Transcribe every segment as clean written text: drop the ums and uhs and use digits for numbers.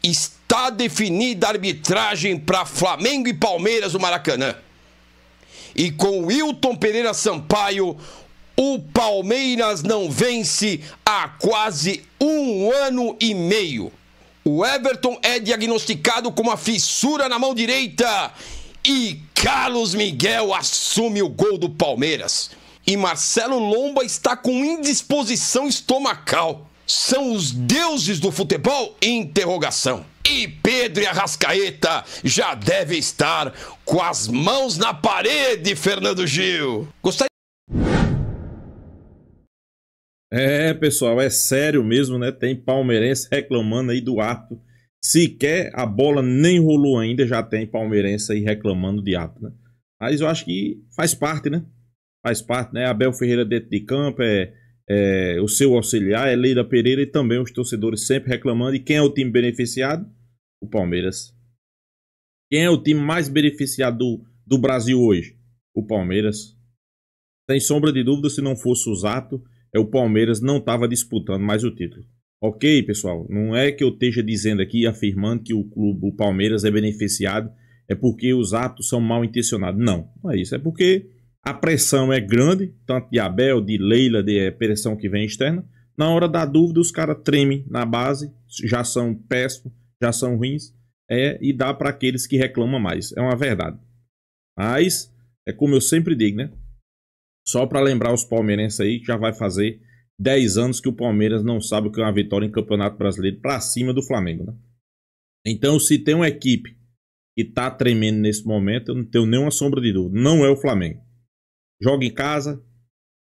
Está definida a arbitragem para Flamengo e Palmeiras no Maracanã. E com Wilton Pereira Sampaio, o Palmeiras não vence há quase 1 ano e meio. O Everton é diagnosticado com uma fissura na mão direita e Carlos Miguel assume o gol do Palmeiras. E Marcelo Lomba está com indisposição estomacal. São os deuses do futebol? Interrogação. E Pedro e Arrascaeta já devem estar com as mãos na parede, Fernando Gil. Gostaria... Pessoal, é sério mesmo, né? Tem palmeirense reclamando aí do árbitro. Sequer a bola nem rolou ainda, já tem palmeirense aí reclamando de árbitro, né? Mas eu acho que faz parte, né? Faz parte, né? Abel Ferreira dentro de campo, o seu auxiliar, Leila Pereira e também os torcedores sempre reclamando. E quem é o time beneficiado? O Palmeiras. Quem é o time mais beneficiado do Brasil hoje? O Palmeiras. Sem sombra de dúvida, se não fosse o Zato, o Palmeiras não estava disputando mais o título. Ok, pessoal? Não é que eu esteja dizendo aqui, afirmando que o Palmeiras é beneficiado, é porque os atos são mal intencionados. Não, não é isso. É porque a pressão é grande, tanto de Abel, de Leila, de pressão que vem externa. Na hora da dúvida, os caras tremem na base, já são péssimos, já são ruins, e dá para aqueles que reclamam mais. É uma verdade. Mas, é como eu sempre digo, né? Só para lembrar os palmeirenses aí, que já vai fazer 10 anos que o Palmeiras não sabe o que é uma vitória em Campeonato Brasileiro para cima do Flamengo, né? Então, se tem uma equipe que tá tremendo nesse momento, eu não tenho nenhuma sombra de dúvida. Não é o Flamengo. Joga em casa,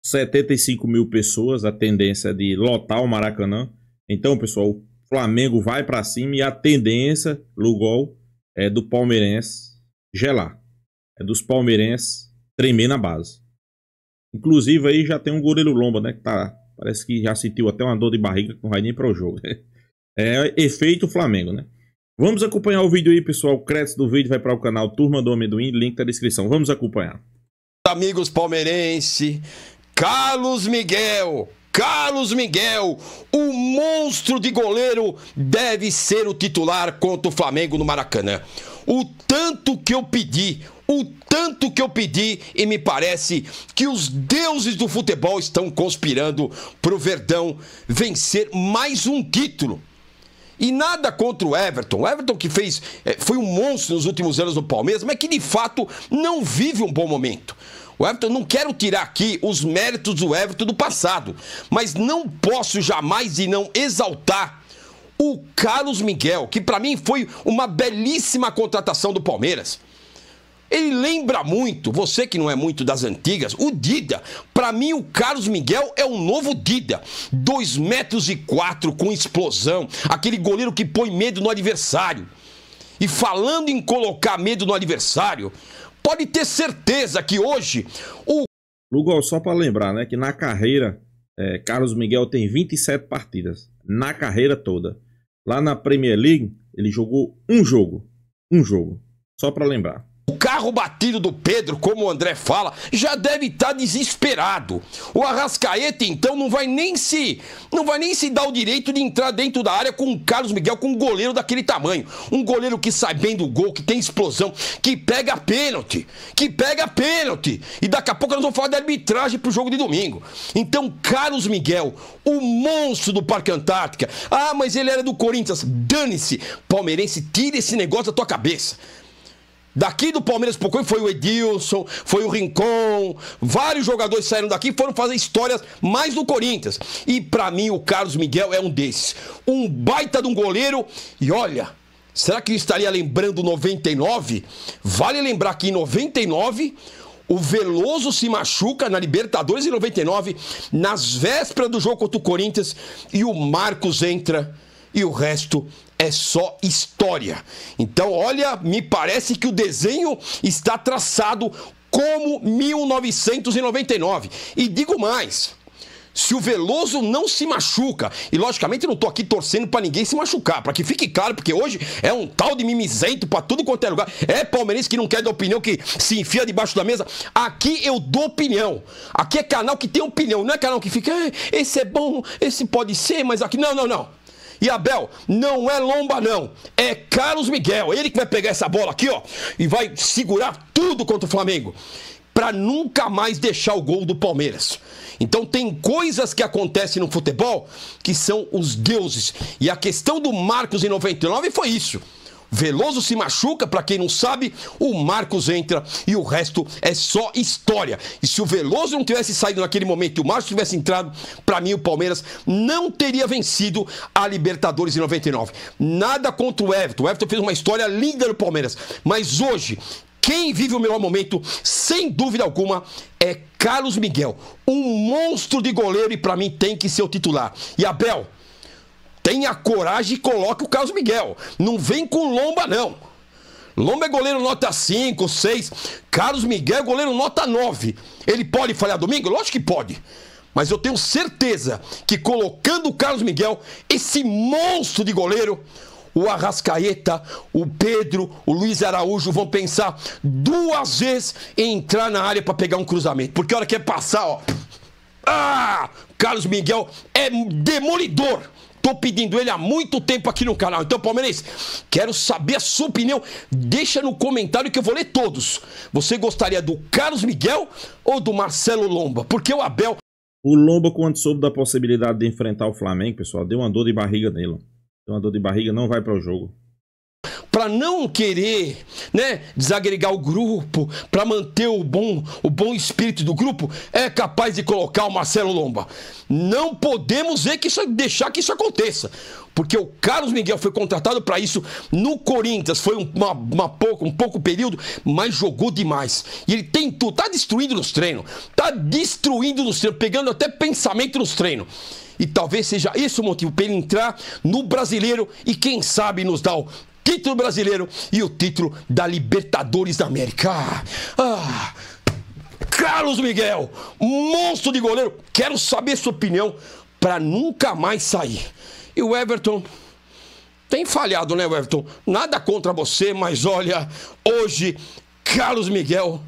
75 mil pessoas, a tendência é de lotar o Maracanã. Então, pessoal, o Flamengo vai para cima e a tendência, no gol, é do palmeirense gelar. É dos palmeirenses tremer na base. Inclusive aí já tem um goleiro Lomba, né? Que parece que já sentiu até uma dor de barriga que não vai nem para o jogo. É efeito Flamengo, né? Vamos acompanhar o vídeo aí, pessoal. O crédito do vídeo vai para o canal Turma do Amendoim, link na descrição. Vamos acompanhar. Amigos palmeirense, Carlos Miguel, o monstro de goleiro, deve ser o titular contra o Flamengo no Maracanã. O tanto que eu pedi e me parece que os deuses do futebol estão conspirando para o Verdão vencer mais um título. E nada contra o Everton. O Everton que foi um monstro nos últimos anos no Palmeiras, mas que de fato não vive um bom momento. O Everton, não quero tirar aqui os méritos do Everton do passado, mas não posso jamais e não exaltar o Carlos Miguel, que para mim foi uma belíssima contratação do Palmeiras. Ele lembra muito, você que não é muito das antigas, o Dida. Para mim, o Carlos Miguel é o novo Dida. 2,4 metros com explosão. Aquele goleiro que põe medo no adversário. E falando em colocar medo no adversário, pode ter certeza que hoje o... Lugol, só para lembrar, né, que na carreira, Carlos Miguel tem 27 partidas. Na carreira toda. Lá na Premier League, ele jogou um jogo. Só para lembrar. O carro batido do Pedro, como o André fala, já deve estar desesperado. O Arrascaeta, então, não vai nem se dar o direito de entrar dentro da área com o Carlos Miguel, com um goleiro daquele tamanho. Um goleiro que sai bem do gol, que tem explosão, que pega pênalti. E daqui a pouco nós vamos falar de arbitragem pro jogo de domingo. Então, Carlos Miguel, o monstro do Parque Antártica. Ah, mas ele era do Corinthians. Dane-se, palmeirense, tira esse negócio da tua cabeça. Daqui do Palmeiras foi o Edilson, foi o Rincon, vários jogadores saíram daqui e foram fazer histórias mais do Corinthians. E pra mim o Carlos Miguel é um desses. Um baita de um goleiro. E olha, será que eu estaria lembrando 99? Vale lembrar que em 99 o Veloso se machuca na Libertadores em 99, nas vésperas do jogo contra o Corinthians, e o Marcos entra e o resto é só história. Então, olha, me parece que o desenho está traçado como 1999. E digo mais, se o Veloso não se machuca, e logicamente eu não tô aqui torcendo pra ninguém se machucar, pra que fique claro, porque hoje é um tal de mimizento pra tudo quanto é lugar. É palmeirense que não quer dar opinião, que se enfia debaixo da mesa. Aqui eu dou opinião. Aqui é canal que tem opinião, não é canal que fica, esse é bom, esse pode ser, mas aqui... Não. E Abel, não é Lomba não, é Carlos Miguel, ele que vai pegar essa bola aqui, ó, e vai segurar tudo contra o Flamengo, para nunca mais deixar o gol do Palmeiras. Então tem coisas que acontecem no futebol que são os deuses. E a questão do Marcos em 99 foi isso. Veloso se machuca, para quem não sabe, o Marcos entra e o resto é só história. E se o Veloso não tivesse saído naquele momento e o Marcos tivesse entrado, para mim o Palmeiras não teria vencido a Libertadores em 99. Nada contra o Everton. O Everton fez uma história linda no Palmeiras. Mas hoje, quem vive o melhor momento, sem dúvida alguma, é Carlos Miguel. Um monstro de goleiro e para mim tem que ser o titular. E Abel, tenha coragem e coloque o Carlos Miguel. Não vem com Lomba, não. Lomba é goleiro nota 5, 6. Carlos Miguel é goleiro nota 9. Ele pode falhar domingo? Lógico que pode. Mas eu tenho certeza que colocando o Carlos Miguel, esse monstro de goleiro, o Arrascaeta, o Pedro, o Luiz Araújo vão pensar 2 vezes em entrar na área para pegar um cruzamento. Porque a hora que é passar, ó... Carlos Miguel é demolidor. Tô pedindo ele há muito tempo aqui no canal. Então, palmeirense, quero saber a sua opinião. Deixa no comentário que eu vou ler todos. Você gostaria do Carlos Miguel ou do Marcelo Lomba? Porque o Abel... O Lomba, quando soube da possibilidade de enfrentar o Flamengo, pessoal, deu uma dor de barriga nele. Deu uma dor de barriga, não vai para o jogo. Para não querer, né, desagregar o grupo, para manter o bom espírito do grupo, é capaz de colocar o Marcelo Lomba. Não podemos deixar que isso aconteça, porque o Carlos Miguel foi contratado para isso no Corinthians, foi um pouco período, mas jogou demais. E ele tem tudo, tá destruindo nos treinos, pegando até pensamento nos treinos. E talvez seja esse o motivo para ele entrar no Brasileiro e quem sabe nos dar o título brasileiro e o título da Libertadores da América. Carlos Miguel, monstro de goleiro. Quero saber sua opinião para nunca mais sair. E o Everton tem falhado, né, Everton? Nada contra você, mas olha, hoje Carlos Miguel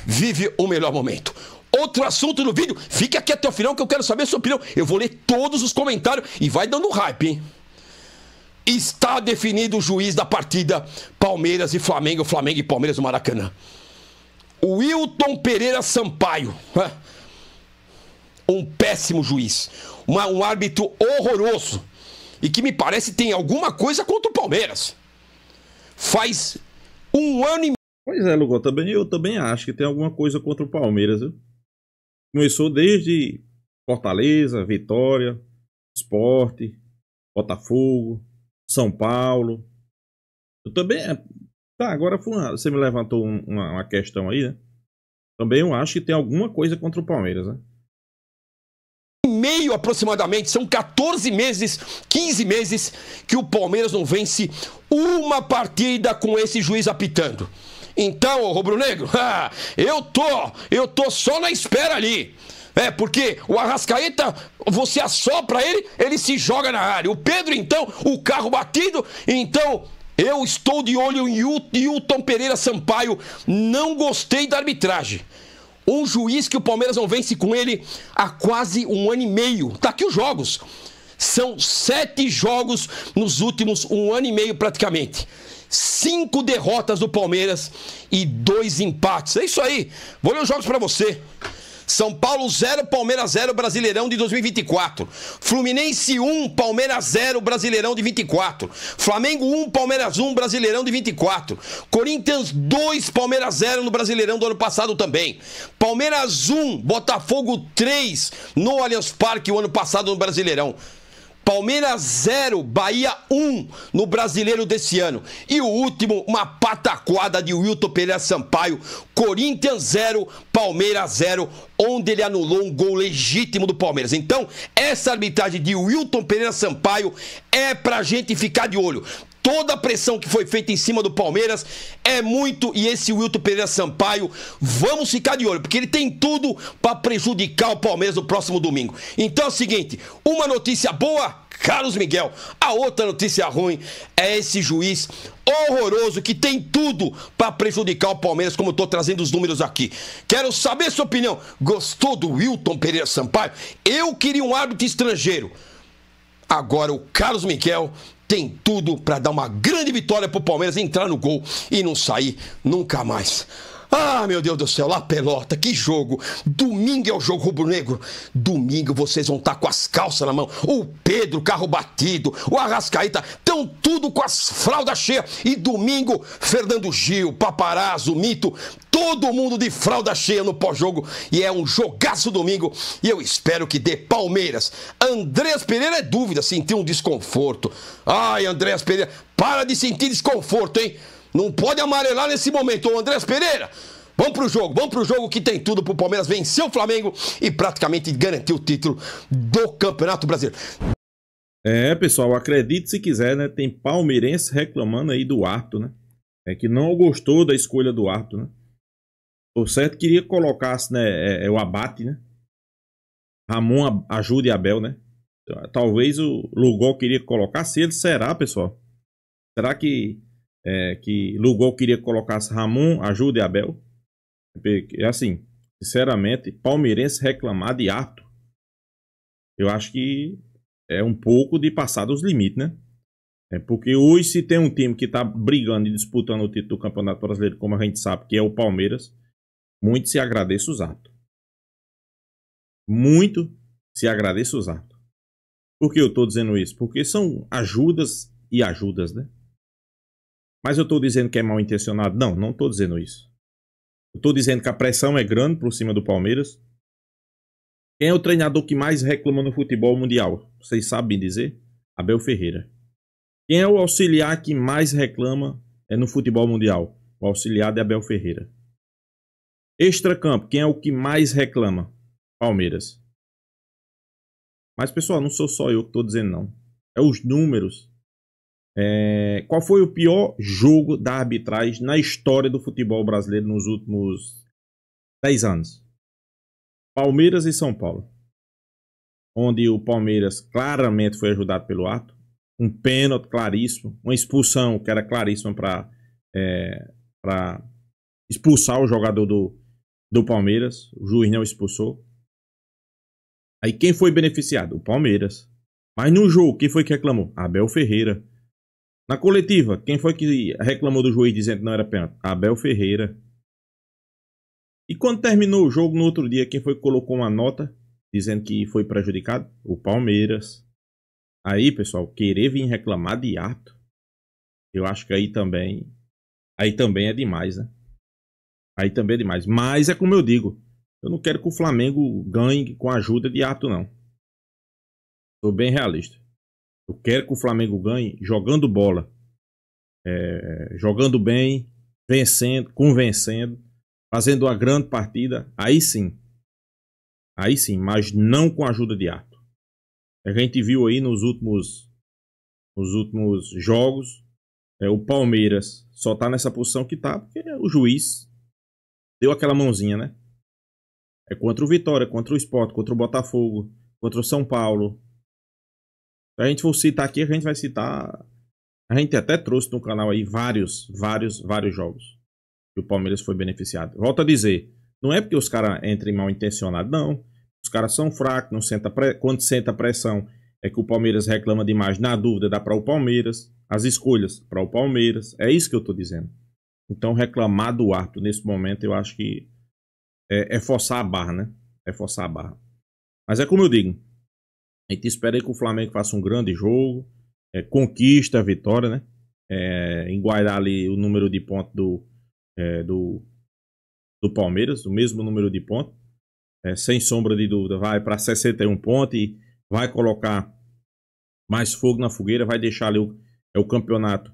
vive o melhor momento. Outro assunto no vídeo, fique aqui até o final que eu quero saber a sua opinião. Eu vou ler todos os comentários e vai dando hype, hein? Está definido o juiz da partida Palmeiras e Flamengo, Flamengo e Palmeiras no Maracanã. O Wilton Pereira Sampaio, um péssimo juiz, um árbitro horroroso e que me parece tem alguma coisa contra o Palmeiras. Faz 1 ano e meio. Pois é, Lugo, eu também acho que tem alguma coisa contra o Palmeiras, viu? Começou desde Fortaleza, Vitória, Sport, Botafogo, São Paulo. Eu também... Tá, agora você me levantou uma questão aí, né? Também eu acho que tem alguma coisa contra o Palmeiras, né? Meio aproximadamente, são 14 meses, 15 meses que o Palmeiras não vence uma partida com esse juiz apitando. Então, ô rubro-negro, eu tô só na espera ali. Porque o Arrascaeta, você assopra ele, ele se joga na área. O Pedro, então, o carro batido. Então, eu estou de olho em Wilton Pereira Sampaio. Não gostei da arbitragem. Um juiz que o Palmeiras não vence com ele há quase 1 ano e meio. Tá aqui os jogos. São 7 jogos nos últimos 1 ano e meio praticamente. 5 derrotas do Palmeiras e 2 empates. É isso aí. Vou ler os jogos pra você. São Paulo 0, Palmeiras 0, Brasileirão de 2024. Fluminense 1, Palmeiras 0, Brasileirão de 24. Flamengo 1, Palmeiras 1, Brasileirão de 24. Corinthians 2, Palmeiras 0 no Brasileirão do ano passado também. Palmeiras 1, Botafogo 3 no Allianz Parque o ano passado no Brasileirão. Palmeiras 0, Bahia 1 no Brasileiro desse ano. E o último, uma pataquada de Wilton Pereira Sampaio. Corinthians 0, Palmeiras 0, onde ele anulou um gol legítimo do Palmeiras. Então, essa arbitragem de Wilton Pereira Sampaio é pra gente ficar de olho. Toda a pressão que foi feita em cima do Palmeiras é muito, e esse Wilton Pereira Sampaio, vamos ficar de olho, porque ele tem tudo para prejudicar o Palmeiras no próximo domingo. Então é o seguinte, uma notícia boa, Carlos Miguel. A outra notícia ruim é esse juiz horroroso que tem tudo para prejudicar o Palmeiras, como eu estou trazendo os números aqui. Quero saber sua opinião. Gostou do Wilton Pereira Sampaio? Eu queria um árbitro estrangeiro. Agora o Carlos Miguel tem tudo para dar uma grande vitória pro Palmeiras, entrar no gol e não sair nunca mais. Ah, meu Deus do céu, lá pelota, que jogo. Domingo é o jogo rubro-negro. Domingo vocês vão estar com as calças na mão. O Pedro, carro batido, o Arrascaeta, estão tudo com as fraldas cheias. E domingo, Fernando Gil, Paparazzo, Mito, todo mundo de fralda cheia no pós-jogo. E é um jogaço domingo. E eu espero que dê Palmeiras. Andreas Pereira é dúvida, sentiu um desconforto. Ai, Andreas Pereira, para de sentir desconforto, hein? Não pode amarelar nesse momento, ô Andreas Pereira. Vamos pro jogo que tem tudo pro Palmeiras vencer o Flamengo e praticamente garantir o título do Campeonato Brasileiro. É, pessoal, acredite se quiser, né? Tem palmeirense reclamando aí do árbitro, né? É que não gostou da escolha do árbitro, né? O certo queria que colocasse, né, o Abate, né? Ramon ajude Abel, né? Talvez o Lugol queria que colocasse ele, será, pessoal? Será que Lugol queria que colocasse Ramon, ajude Abel? É assim, sinceramente, palmeirense reclamar de árbitro, eu acho que é um pouco de passar dos limites, né? É porque hoje, se tem um time que tá brigando e disputando o título do Campeonato Brasileiro, como a gente sabe que é o Palmeiras, muito se agradeça os árbitros. Muito se agradeça os árbitros. Por que eu tô dizendo isso? Porque são ajudas e ajudas, né? Mas eu tô dizendo que é mal intencionado? Não, não tô dizendo isso. Eu tô dizendo que a pressão é grande por cima do Palmeiras. Quem é o treinador que mais reclama no futebol mundial? Vocês sabem dizer? Abel Ferreira. Quem é o auxiliar que mais reclama no futebol mundial? O auxiliar de Abel Ferreira. Extracampo, quem é o que mais reclama? Palmeiras. Mas, pessoal, não sou só eu que estou dizendo, não. É os números. Qual foi o pior jogo da arbitragem na história do futebol brasileiro nos últimos 10 anos? Palmeiras e São Paulo. Onde o Palmeiras claramente foi ajudado pelo árbitro. Um pênalti claríssimo. Uma expulsão que era claríssima para expulsar o jogador do Palmeiras. O juiz não expulsou. Aí quem foi beneficiado? O Palmeiras. Mas no jogo, quem foi que reclamou? Abel Ferreira. Na coletiva, quem foi que reclamou do juiz dizendo que não era pênalti? Abel Ferreira. E quando terminou o jogo, no outro dia, quem foi que colocou uma nota dizendo que foi prejudicado? O Palmeiras. Aí, pessoal, querer vir reclamar de árbitro, eu acho que aí também é demais, né? Aí também é demais. Mas é como eu digo, eu não quero que o Flamengo ganhe com a ajuda de árbitro, não. Sou bem realista. Eu quero que o Flamengo ganhe jogando bola. Jogando bem, vencendo, convencendo, fazendo uma grande partida. Aí sim. Aí sim, mas não com a ajuda de árbitro. A gente viu aí nos últimos jogos, o Palmeiras só tá nessa posição que tá porque o juiz deu aquela mãozinha, né? É contra o Vitória, contra o Sport, contra o Botafogo, contra o São Paulo. Se a gente for citar aqui, a gente vai citar... A gente até trouxe no canal aí vários jogos que o Palmeiras foi beneficiado. Volto a dizer, não é porque os caras entrem mal intencionados, não. Os caras são fracos, não senta quando senta pressão é que o Palmeiras reclama demais. Na dúvida, dá para o Palmeiras. As escolhas para o Palmeiras. É isso que eu tô dizendo. Então, reclamar do árbitro nesse momento, eu acho que é forçar a barra, né? É forçar a barra. Mas é como eu digo. A gente espera aí que o Flamengo faça um grande jogo. Conquista a vitória, né? Enguairar ali o número de pontos do Palmeiras. O mesmo número de pontos. Sem sombra de dúvida. Vai para 61 pontos e vai colocar mais fogo na fogueira. Vai deixar ali o campeonato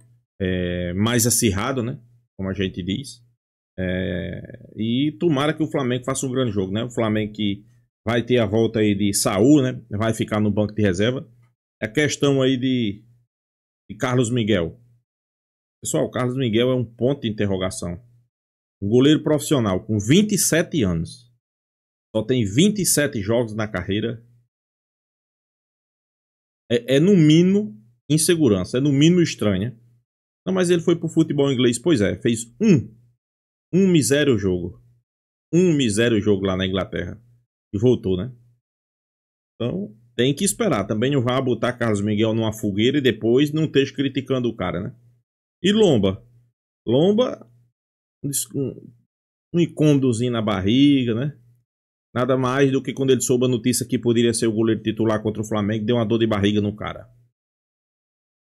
mais acirrado, né? Como a gente diz. E tomara que o Flamengo faça um grande jogo, né? O Flamengo que vai ter a volta aí de Saúl, né? Vai ficar no banco de reserva. A questão aí de Carlos Miguel. Pessoal, o Carlos Miguel é um ponto de interrogação. Um goleiro profissional com 27 anos. Só tem 27 jogos na carreira. No mínimo insegurança. É no mínimo estranha. Não, mas ele foi pro futebol inglês. Pois é, fez um misério jogo. Um misério jogo lá na Inglaterra. E voltou, né? Então, Tem que esperar. Também não vai botar Carlos Miguel numa fogueira e depois não esteja criticando o cara, né? E Lomba? Lomba, um incômodozinho na barriga, né? Nada mais do que quando ele soube a notícia que poderia ser o goleiro titular contra o Flamengo, deu uma dor de barriga no cara.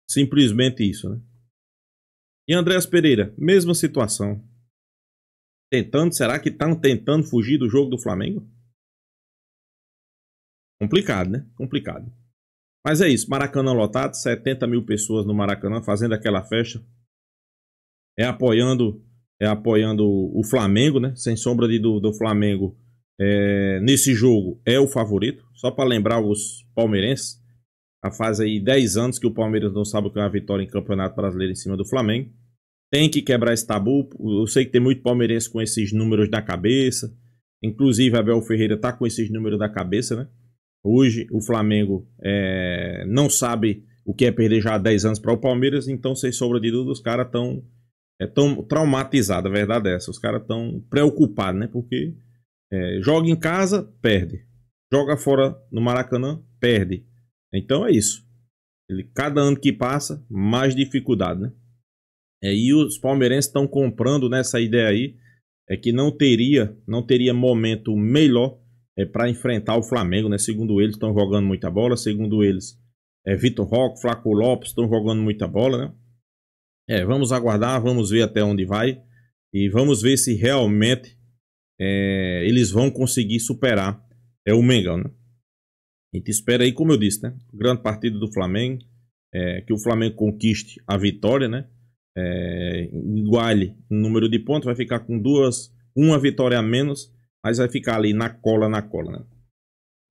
Simplesmente isso, né? E Andréas Pereira, mesma situação. Será que estão tentando fugir do jogo do Flamengo? Complicado, né? Complicado. Mas é isso, Maracanã lotado, 70 mil pessoas no Maracanã fazendo aquela festa. Apoiando o Flamengo, né? Sem sombra de dúvida, o Flamengo nesse jogo é o favorito. Só para lembrar os palmeirenses, já faz aí 10 anos que o Palmeiras não sabe o que é uma vitória em Campeonato Brasileiro em cima do Flamengo. Tem que quebrar esse tabu. Eu sei que tem muito palmeirense com esses números da cabeça. Inclusive, Abel Ferreira tá com esses números da cabeça, né? Hoje, o Flamengo não sabe o que é perder já há 10 anos para o Palmeiras. Então, sem sombra de dúvida, os caras estão tão traumatizados. A verdade é essa. Os caras estão preocupados, né? Porque joga em casa, perde. Joga fora no Maracanã, perde. Então, é isso. Cada ano que passa, mais dificuldade, né? E os palmeirenses estão comprando nessa ideia aí, que não teria momento melhor para enfrentar o Flamengo, né? Segundo eles, estão jogando muita bola. Segundo eles, Vitor Roque, Flaco Lopes estão jogando muita bola, né? Vamos aguardar, vamos ver até onde vai e vamos ver se realmente eles vão conseguir superar o Mengão, né? A gente espera aí, como eu disse, né? Grande partida do Flamengo, que o Flamengo conquiste a vitória, né? Iguale o número de pontos, vai ficar com uma vitória a menos, mas vai ficar ali na cola, né?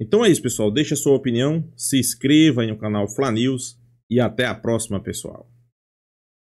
Então é isso, pessoal. Deixa a sua opinião, se inscreva aí no canal Fla News e até a próxima, pessoal.